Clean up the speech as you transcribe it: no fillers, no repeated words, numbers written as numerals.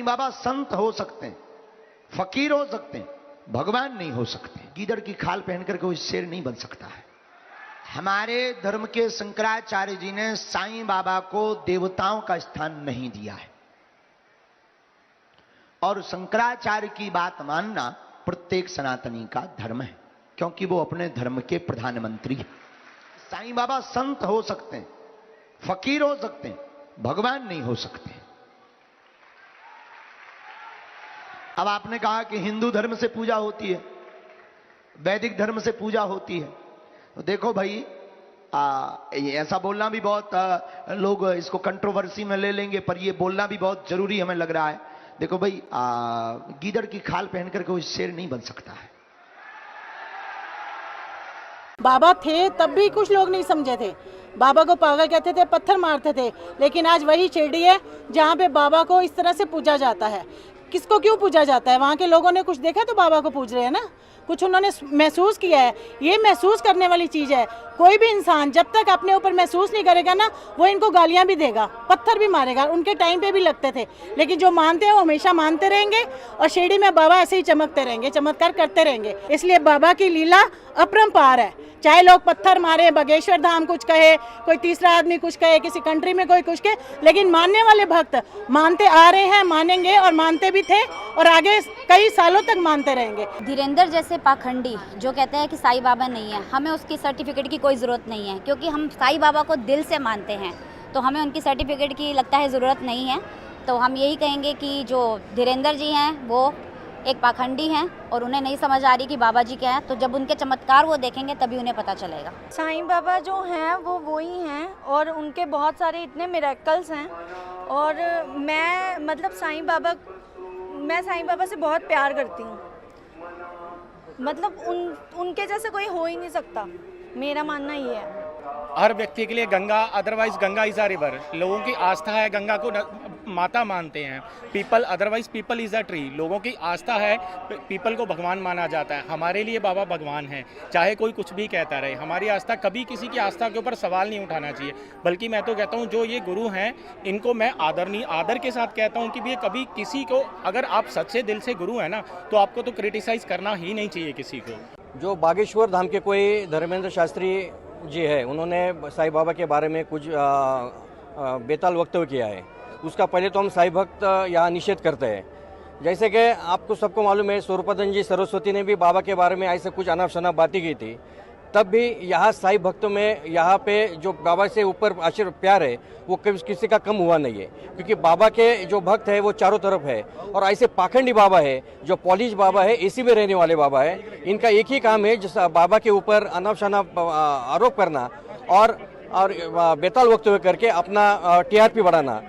साईं बाबा संत हो सकते हैं, फकीर हो सकते हैं, भगवान नहीं हो सकते। गीदड़ की खाल पहनकर कोई शेर नहीं बन सकता है। हमारे धर्म के शंकराचार्य जी ने साईं बाबा को देवताओं का स्थान नहीं दिया है, और शंकराचार्य की बात मानना प्रत्येक सनातनी का धर्म है, क्योंकि वो अपने धर्म के प्रधानमंत्री हैं। साईं बाबा संत हो सकते हैं, फकीर हो सकते हैं, भगवान नहीं हो सकते। अब आपने कहा कि हिंदू धर्म से पूजा होती है, वैदिक धर्म से पूजा होती है। तो देखो भाई, ऐसा बोलना भी बहुत लोग इसको कंट्रोवर्सी में ले लेंगे, पर ये बोलना भी बहुत जरूरी हमें लग रहा है। देखो भाई, गीदड़ की खाल पहनकर कोई शेर नहीं बन सकता है। बाबा थे तब भी कुछ लोग नहीं समझे थे, बाबा को पागल कहते थे, पत्थर मारते थे। लेकिन आज वही शिरडी है जहाँ पे बाबा को इस तरह से पूजा जाता है। किसको क्यों पूजा जाता है? वहाँ के लोगों ने कुछ देखा तो बाबा को पूज रहे हैं ना, कुछ उन्होंने महसूस किया है। ये महसूस करने वाली चीज़ है। कोई भी इंसान जब तक अपने ऊपर महसूस नहीं करेगा ना, वो इनको गालियाँ भी देगा, पत्थर भी मारेगा। उनके टाइम पे भी लगते थे, लेकिन जो मानते हैं वो हमेशा मानते रहेंगे, और शिरडी में बाबा ऐसे ही चमकते रहेंगे, चमत्कार करते रहेंगे। इसलिए बाबा की लीला अपरंपार है। चाहे लोग पत्थर मारे, बागेश्वर धाम कुछ कहे, कोई तीसरा आदमी कुछ कहे, किसी कंट्री में कोई कुछ कहे, लेकिन मानने वाले भक्त मानते आ रहे हैं, मानेंगे और मानते भी थे, और आगे कई सालों तक मानते रहेंगे। धीरेंद्र जैसे पाखंडी जो कहते हैं कि साईं बाबा नहीं है, हमें उसकी सर्टिफिकेट की कोई ज़रूरत नहीं है, क्योंकि हम साईं बाबा को दिल से मानते हैं, तो हमें उनकी सर्टिफिकेट की लगता है ज़रूरत नहीं है। तो हम यही कहेंगे कि जो धीरेंद्र जी हैं वो एक पाखंडी हैं, और उन्हें नहीं समझ आ रही कि बाबा जी क्या हैं। तो जब उनके चमत्कार वो देखेंगे तभी उन्हें पता चलेगा। साईं बाबा जो हैं वो ही हैं, और उनके बहुत सारे इतने मिरेकल्स हैं। और मैं साईं बाबा से बहुत प्यार करती हूँ। उनके जैसे कोई हो ही नहीं सकता, मेरा मानना ये है। हर व्यक्ति के लिए Ganga, otherwise Ganga is a river. लोगों की आस्था है, गंगा को माता मानते हैं। People, otherwise people is a tree. लोगों की आस्था है, पीपल को भगवान माना जाता है। हमारे लिए बाबा भगवान हैं, चाहे कोई कुछ भी कहता रहे। हमारी आस्था, कभी किसी की आस्था के ऊपर सवाल नहीं उठाना चाहिए। बल्कि मैं तो कहता हूँ जो ये गुरु हैं, इनको मैं आदर के साथ कहता हूँ कि भी कभी किसी को, अगर आप सच्चे दिल से गुरु हैं ना, तो आपको तो क्रिटिसाइज करना ही नहीं चाहिए किसी को। जो बागेश्वर धाम के कोई धर्मेंद्र शास्त्री जी है, उन्होंने साईं बाबा के बारे में कुछ बेताल वक्तव्य किया है। उसका पहले तो हम साईं भक्त यहाँ निषेध करते हैं। जैसे कि आपको सबको मालूम है, स्वरूपानंद जी सरस्वती ने भी बाबा के बारे में ऐसे कुछ अनाप शनाप बातें की थी। तब भी यहाँ साईं भक्तों में यहाँ पे जो बाबा से ऊपर आशीर्वाद प्यार है वो किसी का कम हुआ नहीं है, क्योंकि बाबा के जो भक्त है वो चारों तरफ है। और ऐसे पाखंडी बाबा है, जो पॉलिश बाबा है, एसी में रहने वाले बाबा है, इनका एक ही काम है जिस बाबा के ऊपर अनाप शनाप आरोप करना और बेताल वक्तव्य करके अपना टीआरपी बढ़ाना।